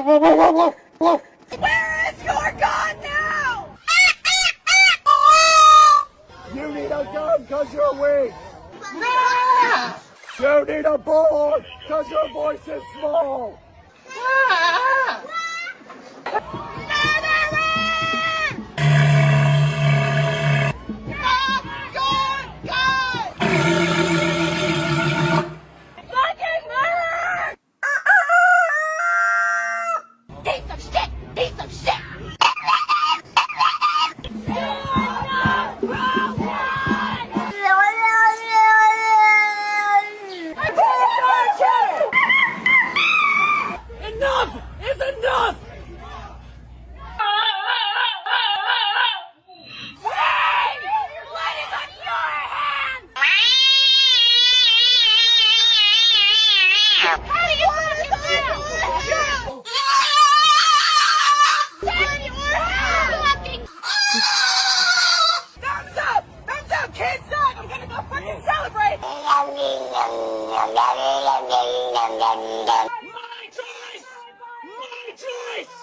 Where is your gun now? You need a gun because you're weak. You need a bullet because your voice is small. Enough is enough! Blood is on your hands! How do you fucking feel? Thumbs up! Thumbs up! Kids up! I'm gonna go fucking celebrate! My choice! My choice!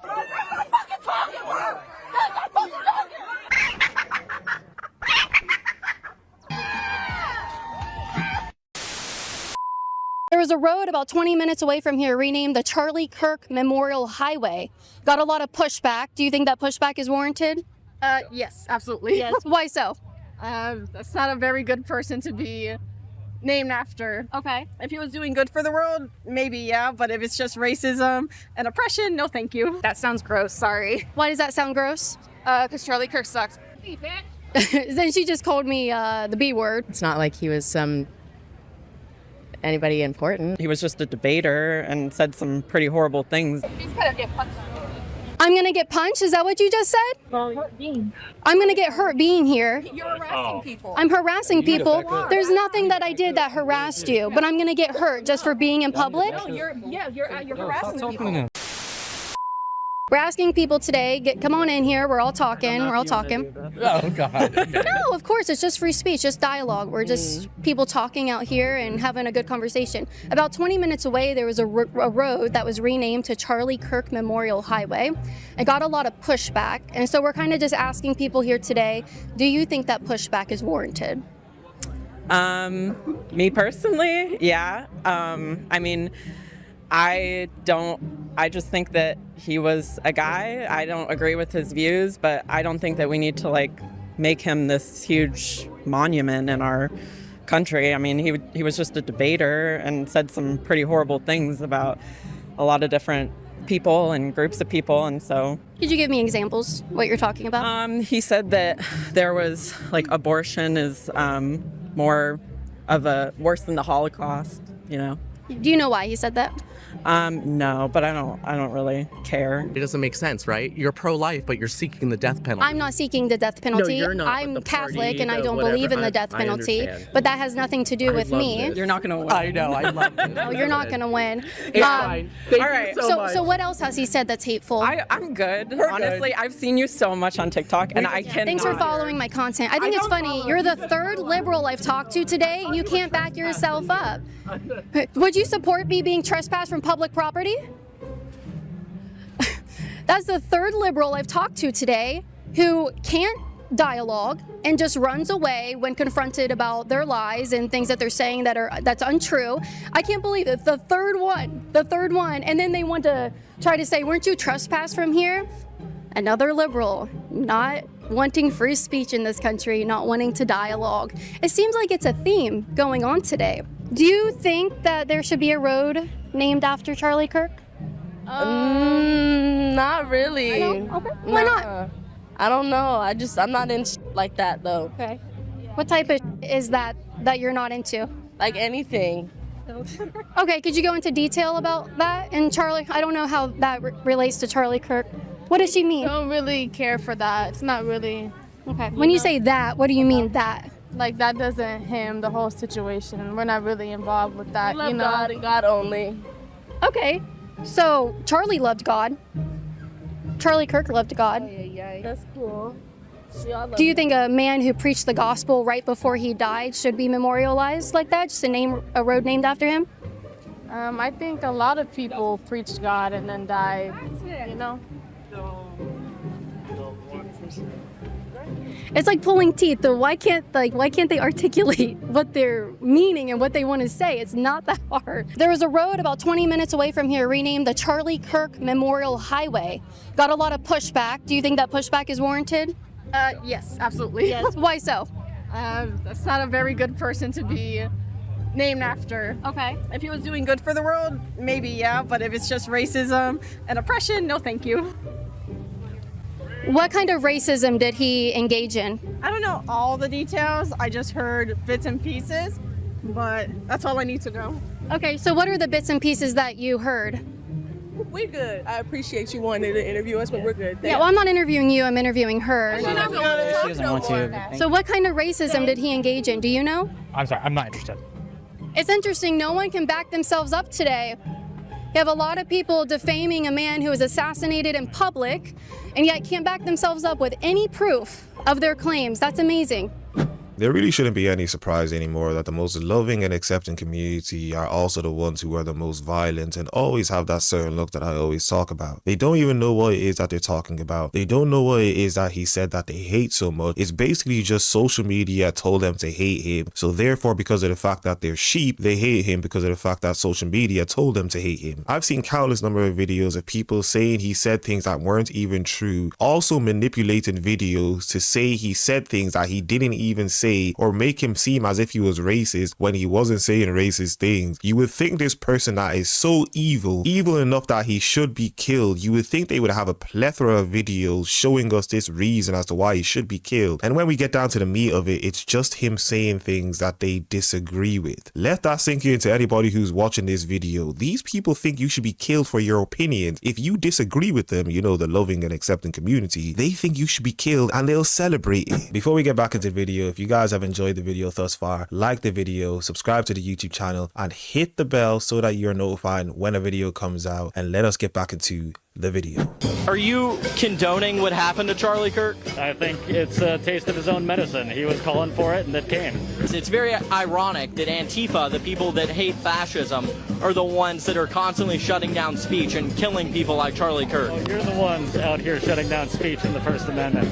That's what I'm fucking talking about! That's what I'm fucking talking about! There was a road about 20 minutes away from here renamed the Charlie Kirk Memorial Highway. Got a lot of pushback. Do you think that pushback is warranted? Yes, absolutely. Yes. Why so? That's not a very good person to be named after. Okay. If he was doing good for the world, maybe, yeah. But if it's just racism and oppression, no thank you. That sounds gross, sorry. Why does that sound gross? Because Charlie Kirk sucks. Then she just called me the B word. It's not like he was anybody important. He was just a debater and said some pretty horrible things. I'm gonna get punched? Is that what you just said? I'm gonna get hurt being here. You're harassing people. I'm harassing people. There's nothing that I did that harassed you, but I'm gonna get hurt just for being in public. No, you're harassing people. We're asking people today, come on in here, we're all talking. Oh, God. No, of course, it's just free speech, just dialogue. We're just people talking out here and having a good conversation. About 20 minutes away, there was a road that was renamed to Charlie Kirk Memorial Highway. It got a lot of pushback, and so we're kind of just asking people here today, do you think that pushback is warranted? Me personally, yeah. I mean, I just think that he was a guy. I don't agree with his views, but I don't think that we need to make him this huge monument in our country. I mean, he was just a debater and said some pretty horrible things about a lot of different people and groups of people, and so. Could you give me examples, what you're talking about? He said that there was, abortion is more of worse than the Holocaust, you know. Do you know why he said that? No, but I don't really care. It doesn't make sense, right? You're pro-life, but you're seeking the death penalty. I'm not seeking the death penalty. No, you're not, I'm but the Catholic party, and I don't whatever. believe in the death I penalty. understand. But that has nothing to do with love me. this. You're not gonna win. I know, I love it. No, you're not gonna win. It's fine. Thank all right. you so much. So what else has he said that's hateful? I'm good. We're Honestly, good. I've seen you so much on TikTok, and I cannot. Thanks for following my content. I think it's funny. You're the third liberal I've talked to today, and you can't back yourself up. Would you support me being trespassed from public property? That's the third liberal I've talked to today who can't dialogue and just runs away when confronted about their lies and things that they're saying that's untrue. I can't believe it. The third one. And then they want to try to say, weren't you trespassed from here? Another liberal, not wanting free speech in this country, not wanting to dialogue. It seems like it's a theme going on today. Do you think that there should be a road named after Charlie Kirk? Not really. Okay. Why not? I don't know. I'm not in like that though. Okay. What type of is that you're not into? Like anything. Okay, could you go into detail about that? And Charlie, I don't know how that relates to Charlie Kirk. What does she mean? I don't really care for that. It's not really. Okay. When you say that, what do you mean that? Like, that doesn't him, the whole situation. We're not really involved with that, Love God and God only. Okay. So Charlie loved God. Charlie Kirk loved God. That's cool. Do you think a man who preached the gospel right before he died should be memorialized like that? Just a road named after him? I think a lot of people preach God and then die, you know? It's like pulling teeth. Why can't they articulate what they're meaning and what they want to say? It's not that hard. There was a road about 20 minutes away from here renamed the Charlie Kirk Memorial Highway. Got a lot of pushback. Do you think that pushback is warranted? Yes, absolutely. Yes. Why so? That's not a very good person to be named after. Okay. If he was doing good for the world, maybe, yeah, but if it's just racism and oppression, no thank you. What kind of racism did he engage in? I don't know all the details. I just heard bits and pieces, but that's all I need to know. Okay, so what are the bits and pieces that you heard? We good. I appreciate you wanting to interview us, but we're good. Yeah, well, I'm not interviewing you, I'm interviewing her. She doesn't want to. So what kind of racism did he engage in? Do you know? I'm sorry, I'm not interested. It's interesting, no one can back themselves up today. You have a lot of people defaming a man who was assassinated in public, and yet can't back themselves up with any proof of their claims. That's amazing. There really shouldn't be any surprise anymore that the most loving and accepting community are also the ones who are the most violent and always have that certain look that I always talk about. They don't even know what it is that they're talking about. They don't know what it is that he said that they hate so much. It's basically just social media told them to hate him. So therefore, because of the fact that they're sheep, they hate him because of the fact that social media told them to hate him. I've seen countless number of videos of people saying he said things that weren't even true, also manipulating videos to say he said things that he didn't even say, or make him seem as if he was racist when he wasn't saying racist things. You would think this person that is so evil enough that he should be killed, you would think they would have a plethora of videos showing us this reason as to why he should be killed. And when we get down to the meat of it, it's just him saying things that they disagree with. Let that sink into anybody who's watching this video. These people think you should be killed for your opinions. If you disagree with them, you know, the loving and accepting community, they think you should be killed and they'll celebrate it. Before we get back into the video, if you guys have enjoyed the video thus far, like the video, subscribe to the YouTube channel, and hit the bell so that you're notified when a video comes out. And let us get back into the video. Are you condoning what happened to Charlie Kirk? I think it's a taste of his own medicine. He was calling for it and it came. It's very ironic that Antifa, the people that hate fascism, are the ones that are constantly shutting down speech and killing people like Charlie Kirk. Well, you're the ones out here shutting down speech in the First Amendment.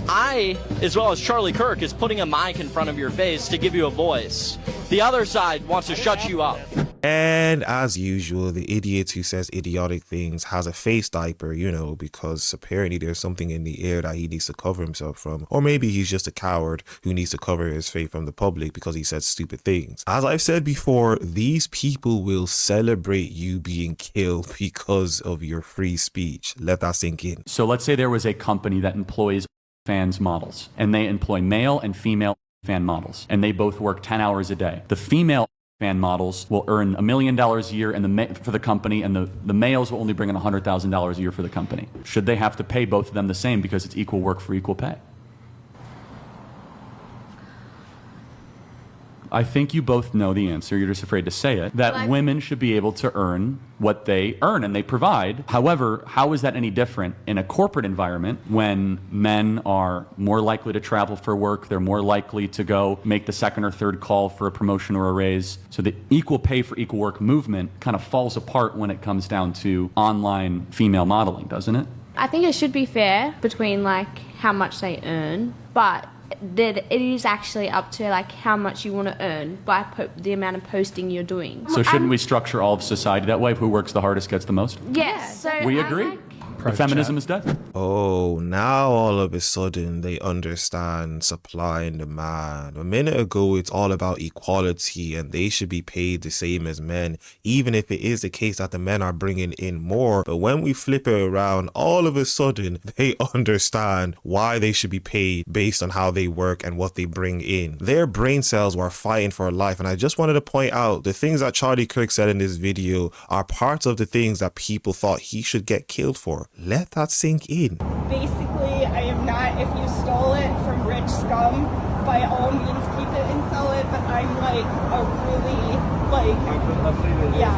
I, as well as Charlie Kirk, is putting a mic in front of your face to give you a voice. The other side wants to shut you up. And as usual, the idiot who says idiotic things has a face diaper, you know, because apparently there's something in the air that he needs to cover himself from. Or maybe he's just a coward who needs to cover his face from the public because he said stupid things. As I've said before, these people will celebrate you being killed because of your free speech. Let that sink in. So let's say there was a company that employs fans models, and they employ male and female fan models, and they both work 10 hours a day. The female fan models will earn $1 million a year for the company, and the males will only bring in $100,000 a year for the company. Should they have to pay both of them the same because it's equal work for equal pay? I think you both know the answer, you're just afraid to say it, that women should be able to earn what they earn and they provide. However, how is that any different in a corporate environment when men are more likely to travel for work, they're more likely to go make the second or third call for a promotion or a raise? So the equal pay for equal work movement kind of falls apart when it comes down to online female modeling, doesn't it? I think it should be fair between like how much they earn, but that it is actually up to like how much you want to earn by the amount of posting you're doing. So shouldn't we structure all of society that way? Who works the hardest gets the most? Yes. So we agree. Feminism is dead. Oh, now all of a sudden they understand supply and demand. A minute ago, it's all about equality and they should be paid the same as men, even if it is the case that the men are bringing in more. But when we flip it around, all of a sudden they understand why they should be paid based on how they work and what they bring in. Their brain cells were fighting for life. And I just wanted to point out the things that Charlie Kirk said in this video are parts of the things that people thought he should get killed for. Let that sink in. Basically, I am not, if you stole it from rich scum, by all means keep it and sell it, but I'm like a really, like, yeah.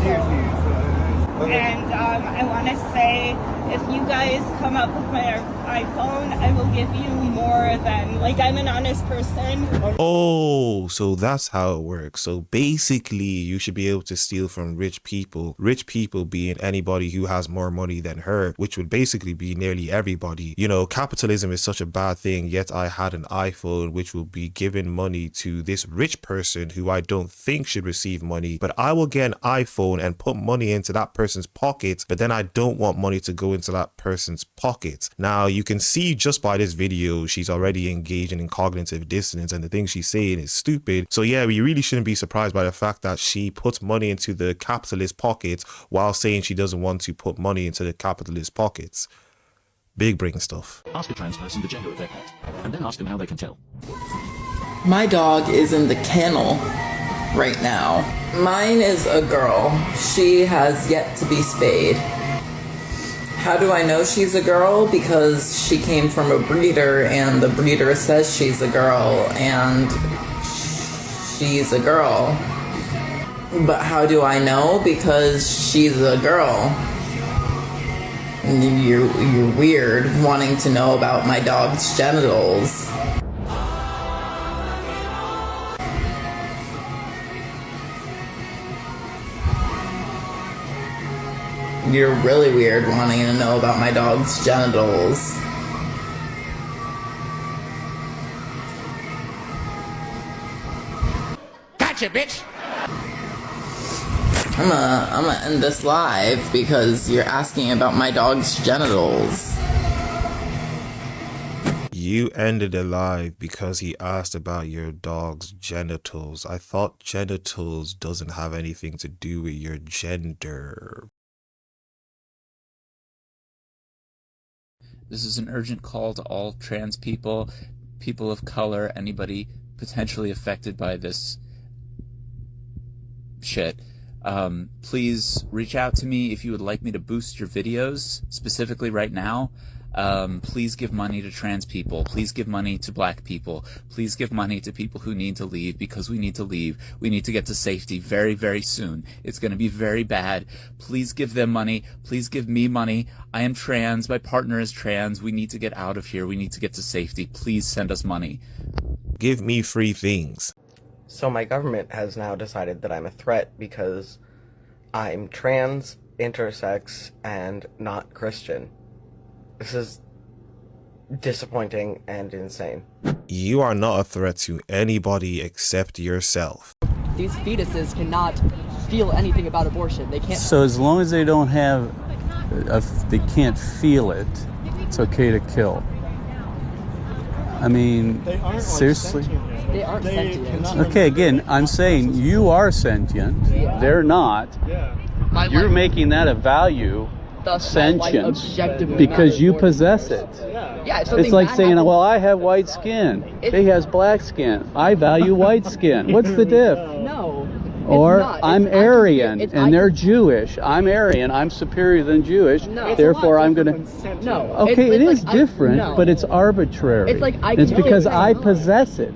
So, and I want to say If you guys come up with my iPhone, I will give you more than, like, I'm an honest person. Oh, so that's how it works. So basically, you should be able to steal from rich people being anybody who has more money than her, which would basically be nearly everybody. You know, capitalism is such a bad thing, yet I had an iPhone which will be giving money to this rich person who I don't think should receive money, but I will get an iPhone and put money into that person's pocket, but then I don't want money to go into that person's pocket. Now, you can see just by this video, she's already engaging in cognitive dissonance, and the thing she's saying is stupid. So yeah, we really shouldn't be surprised by the fact that she puts money into the capitalist pockets while saying she doesn't want to put money into the capitalist pockets. Big brain stuff. Ask a trans person the gender of their pet, and then ask them how they can tell. My dog is in the kennel right now. Mine is a girl. She has yet to be spayed. How do I know she's a girl? Because she came from a breeder and the breeder says she's a girl and she's a girl. But how do I know? Because she's a girl. You're weird wanting to know about my dog's genitals. You're really weird wanting to know about my dog's genitals. Gotcha, bitch! I'm gonna end this live because you're asking about my dog's genitals. You ended it live because he asked about your dog's genitals. I thought genitals doesn't have anything to do with your gender. This is an urgent call to all trans people, people of color, anybody potentially affected by this shit. Please reach out to me if you would like me to boost your videos, specifically right now. Please give money to trans people. Please give money to black people. Please give money to people who need to leave, because we need to leave. We need to get to safety very, very soon. It's going to be very bad. Please give them money. Please give me money. I am trans. My partner is trans. We need to get out of here. We need to get to safety. Please send us money. Give me free things. So my government has now decided that I'm a threat because I'm trans, intersex, and not Christian. This is disappointing and insane. You are not a threat to anybody except yourself. These fetuses cannot feel anything about abortion. They can't. So as long as they don't have, they can't feel it, it's okay to kill. I mean, seriously? They aren't sentient. Okay, again, I'm saying you are sentient. Yeah. They're not. Yeah. You're making that a value. Sentience because you possess it. Yeah, it's like saying, well, I have white skin. He has black skin. I value white skin. What's the diff? No. Or I'm Aryan and they're Jewish. I'm Aryan. I'm superior than Jewish. No. Therefore, I'm going to. No. Okay, it is different, but it's arbitrary. It's like it's because I possess it.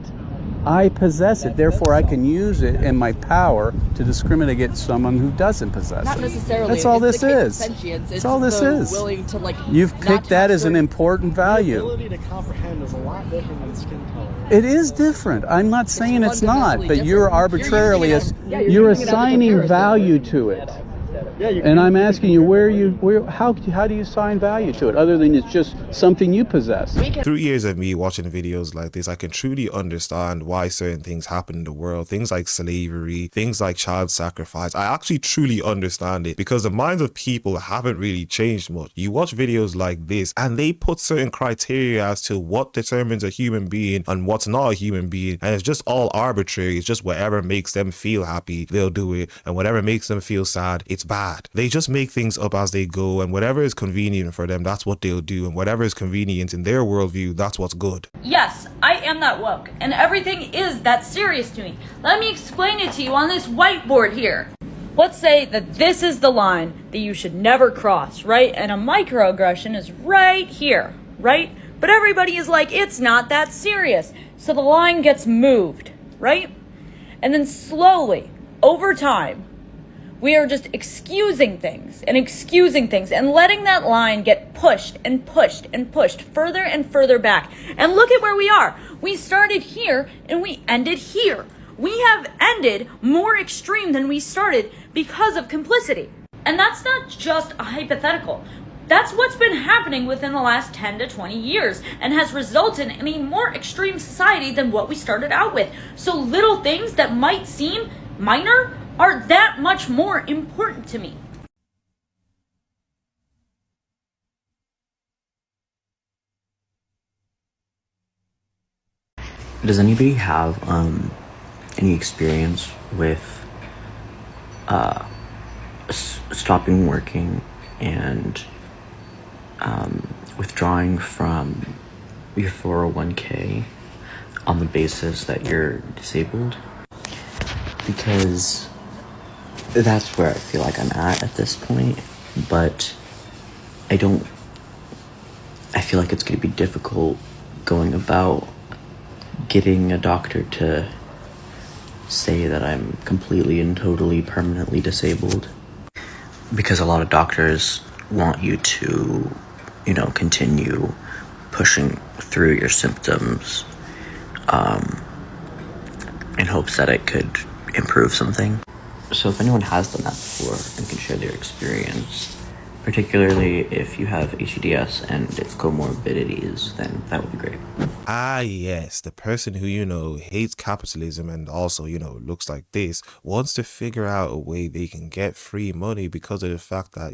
I possess it, therefore I can use it in my power to discriminate against someone who doesn't possess it. Not necessarily. That's all this is. That's all this is. To, like, you've picked that as an important value. The ability to comprehend is a lot different than skin color. It is different. I'm not saying it's not, but you're arbitrarily, you're assigning value to it. And I'm asking you, how do you assign value to it other than it's just something you possess? Through years of me watching videos like this, I can truly understand why certain things happen in the world. Things like slavery, things like child sacrifice. I actually truly understand it because the minds of people haven't really changed much. You watch videos like this and they put certain criteria as to what determines a human being and what's not a human being. And it's just all arbitrary. It's just whatever makes them feel happy, they'll do it. And whatever makes them feel sad, it's bad. They just make things up as they go, and whatever is convenient for them, that's what they'll do, and whatever is convenient in their worldview, that's what's good. Yes, I am that woke, and everything is that serious to me. Let me explain it to you on this whiteboard here. Let's say that this is the line that you should never cross, right? And a microaggression is right here, right? But everybody is like, it's not that serious. So the line gets moved, right? And then slowly, over time, We are just excusing things and letting that line get pushed and pushed and pushed further and further back. And look at where we are. We started here and we ended here. We have ended more extreme than we started because of complicity. And that's not just a hypothetical. That's what's been happening within the last 10 to 20 years and has resulted in a more extreme society than what we started out with. So little things that might seem minor are that much more important to me. Does anybody have any experience with stopping working and withdrawing from your 401k on the basis that you're disabled? Because that's where I feel like I'm at this point, but I feel like it's going to be difficult going about getting a doctor to say that I'm completely and totally permanently disabled, because a lot of doctors want you to, continue pushing through your symptoms in hopes that it could improve something. So if anyone has done that before and can share their experience, particularly if you have HEDS and its comorbidities, then that would be great. Ah, yes, the person who, hates capitalism and also, looks like this, wants to figure out a way they can get free money because of the fact that,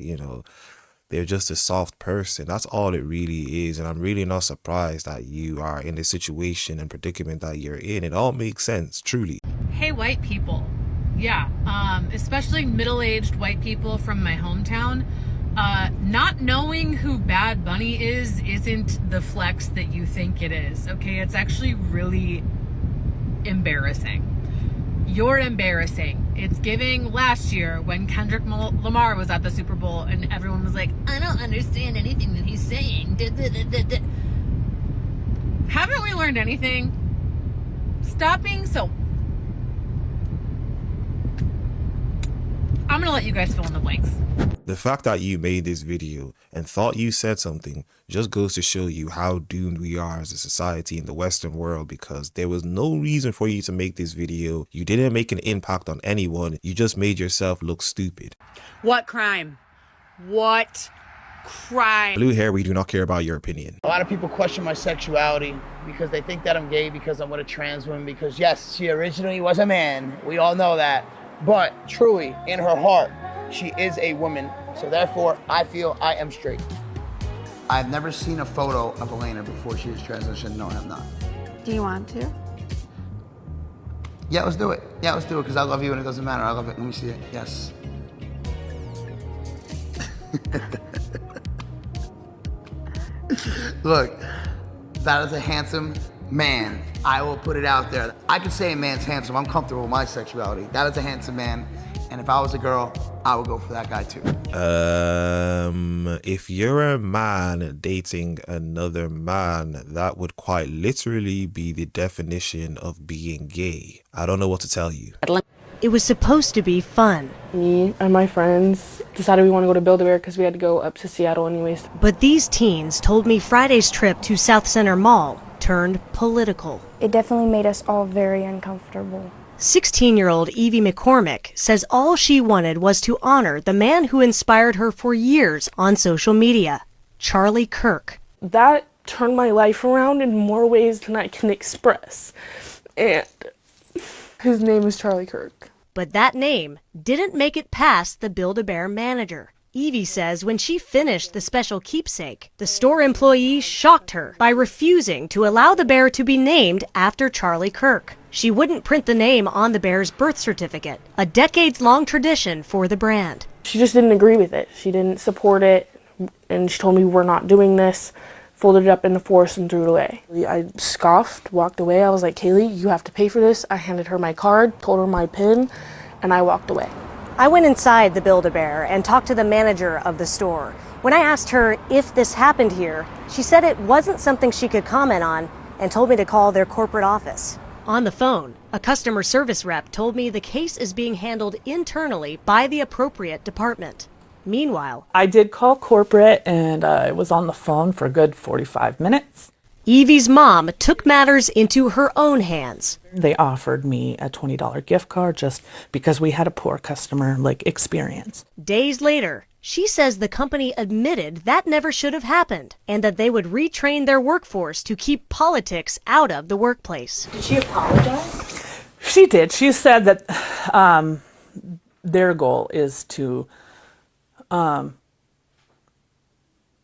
they're just a soft person. That's all it really is. And I'm really not surprised that you are in the situation and predicament that you're in. It all makes sense, truly. Hey, white people. Yeah, especially middle-aged white people from my hometown. Not knowing who Bad Bunny is isn't the flex that you think it is, okay? It's actually really embarrassing. You're embarrassing. It's giving last year when Kendrick Lamar was at the Super Bowl and everyone was like, I don't understand anything that he's saying. Haven't we learned anything? Stop being so... I'm gonna let you guys fill in the blanks. The fact that you made this video and thought you said something just goes to show you how doomed we are as a society in the Western world, because there was no reason for you to make this video. You didn't make an impact on anyone. You just made yourself look stupid. What crime? What crime? Blue hair, we do not care about your opinion. A lot of people question my sexuality because they think that I'm gay because I'm with a trans woman, because yes, she originally was a man. We all know that. But truly, in her heart, she is a woman. So therefore, I feel I am straight. I've never seen a photo of Elena before she was transitioned. No, I have not. Do you want to? Yeah, let's do it. Yeah, let's do it, because I love you and it doesn't matter. I love it. Let me see it. Yes. Look, that is a handsome man. I will put it out there. I could say a man's handsome. I'm comfortable with my sexuality. That is a handsome man. And if I was a girl, I would go for that guy too. If you're a man dating another man, that would quite literally be the definition of being gay. I don't know what to tell you. It was supposed to be fun. Me and my friends decided we want to go to Build-A-Bear because we had to go up to Seattle anyways. But these teens told me Friday's trip to South Center Mall turned political. It definitely made us all very uncomfortable. 16-year-old Evie McCormick says all she wanted was to honor the man who inspired her for years on social media, Charlie Kirk. That turned my life around in more ways than I can express. And his name is Charlie Kirk. But that name didn't make it past the Build-A-Bear manager. Evie says when she finished the special keepsake, the store employee shocked her by refusing to allow the bear to be named after Charlie Kirk. She wouldn't print the name on the bear's birth certificate, a decades-long tradition for the brand. She just didn't agree with it. She didn't support it, and she told me we're not doing this, folded it up in the forest and threw it away. I scoffed, walked away. I was like, Kaylee, you have to pay for this. I handed her my card, told her my PIN, and I walked away. I went inside the Build-A-Bear and talked to the manager of the store. When I asked her if this happened here, she said it wasn't something she could comment on and told me to call their corporate office. On the phone, A customer service rep told me the case is being handled internally by the appropriate department. Meanwhile, I did call corporate and I was on the phone for a good 45 minutes. Evie's mom took matters into her own hands. They offered me a $20 gift card just because we had a poor customer experience. Days later, she says the company admitted that never should have happened and that they would retrain their workforce to keep politics out of the workplace. Did she apologize? She did. She said that their goal is to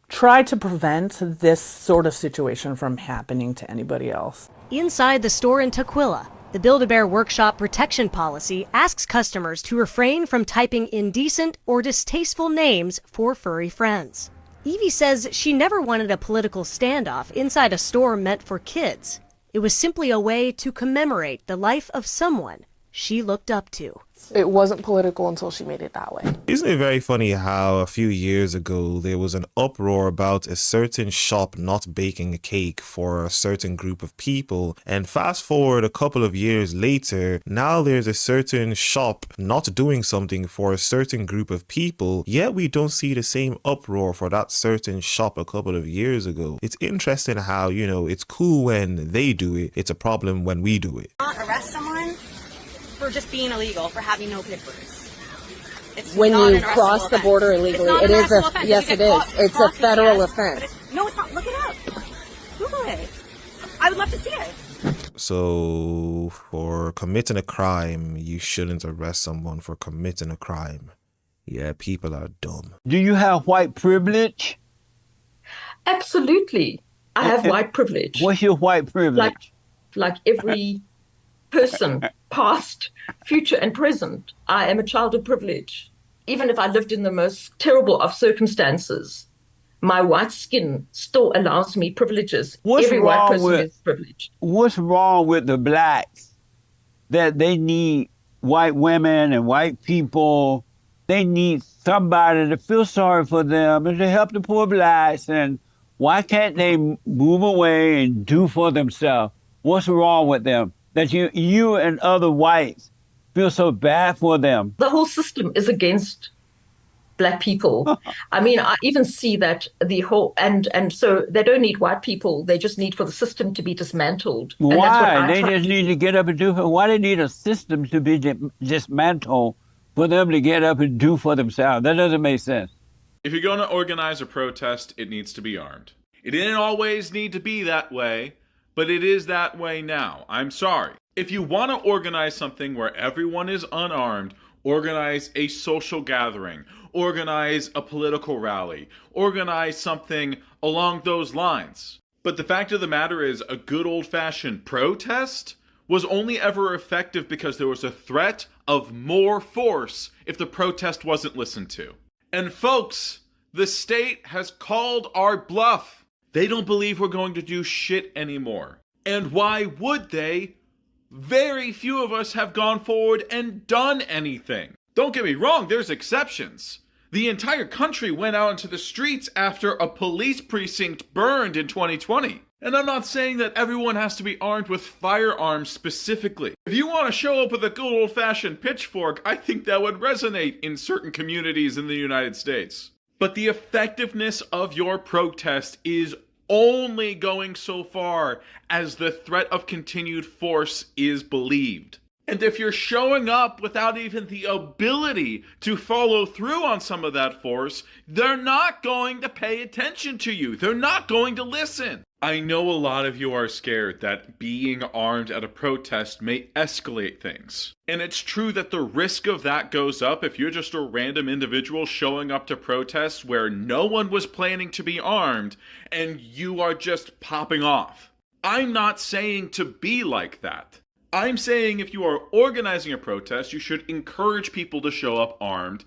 try to prevent this sort of situation from happening to anybody else. Inside the store in Tukwila, the Build-A-Bear Workshop protection policy asks customers to refrain from typing indecent or distasteful names for furry friends. Evie says she never wanted a political standoff inside a store meant for kids. It was simply a way to commemorate the life of someone she looked up to. It wasn't political until she made it that way. Isn't it very funny how a few years ago there was an uproar about a certain shop not baking a cake for a certain group of people, and fast forward a couple of years later, now there's a certain shop not doing something for a certain group of people, yet we don't see the same uproar for that certain shop a couple of years ago. It's interesting how, you know, it's cool when they do it, it's a problem when we do it. Not arrest someone for just being illegal, for having no papers. It's when not you an cross the offense. border illegally, It's not it an is a offense. yes, You it get is. caught It's a crossing, federal yes, offense. but no, it's not. Look it up. Google it. I would love to see it. So for committing a crime, you shouldn't arrest someone for committing a crime. Yeah, people are dumb. Do you have white privilege? Absolutely. I have white privilege. What's your white privilege? Like every person, past, future, and present, I am a child of privilege. Even if I lived in the most terrible of circumstances, my white skin still allows me privileges. Every white person is privileged. What's wrong with the blacks? That they need white women and white people. They need somebody to feel sorry for them and to help the poor blacks. And why can't they move away and do for themselves? What's wrong with them? That you and other whites feel so bad for them. The whole system is against Black people. I mean, I even see that the whole, and so they don't need white people. They just need for the system to be dismantled. And that's what Why? I They try just need to get up and do for. Why they need a system to be dismantled for them to get up and do for themselves? That doesn't make sense. If you're going to organize a protest, it needs to be armed. It didn't always need to be that way, but it is that way now. I'm sorry. If you want to organize something where everyone is unarmed, organize a social gathering, organize a political rally, organize something along those lines. But the fact of the matter is, a good old-fashioned protest was only ever effective because there was a threat of more force if the protest wasn't listened to. And folks, the state has called our bluff. They don't believe we're going to do shit anymore. And why would they? Very few of us have gone forward and done anything. Don't get me wrong, there's exceptions. The entire country went out into the streets after a police precinct burned in 2020. And I'm not saying that everyone has to be armed with firearms specifically. If you want to show up with a good old-fashioned pitchfork, I think that would resonate in certain communities in the United States. But the effectiveness of your protest is only going so far as the threat of continued force is believed. And if you're showing up without even the ability to follow through on some of that force, they're not going to pay attention to you. They're not going to listen. I know a lot of you are scared that being armed at a protest may escalate things. And it's true that the risk of that goes up if you're just a random individual showing up to protests where no one was planning to be armed and you are just popping off. I'm not saying to be like that. I'm saying if you are organizing a protest, you should encourage people to show up armed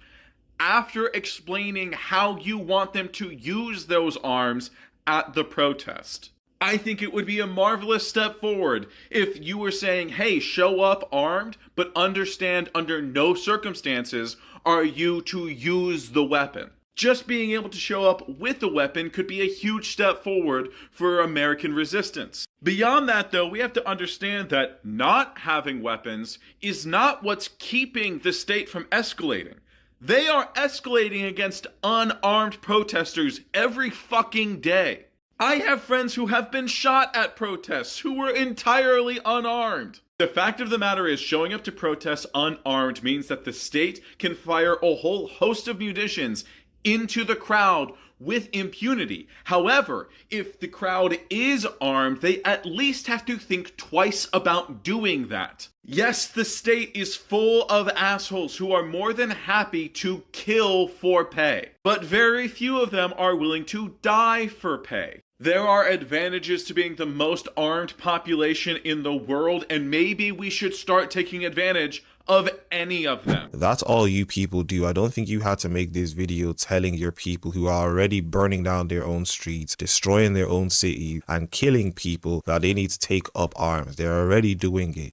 after explaining how you want them to use those arms at the protest. I think it would be a marvelous step forward if you were saying, hey, show up armed, but understand under no circumstances are you to use the weapon. Just being able to show up with a weapon could be a huge step forward for American resistance. Beyond that, though, we have to understand that not having weapons is not what's keeping the state from escalating. They are escalating against unarmed protesters every fucking day. I have friends who have been shot at protests who were entirely unarmed. The fact of the matter is, showing up to protests unarmed means that the state can fire a whole host of munitions into the crowd with impunity. However, if the crowd is armed, they at least have to think twice about doing that. Yes, the state is full of assholes who are more than happy to kill for pay, but very few of them are willing to die for pay. There are advantages to being the most armed population in the world, and maybe we should start taking advantage of any of them. That's all you people do. I don't think you had to make this video telling your people who are already burning down their own streets, destroying their own cities, and killing people that they need to take up arms. They're already doing it.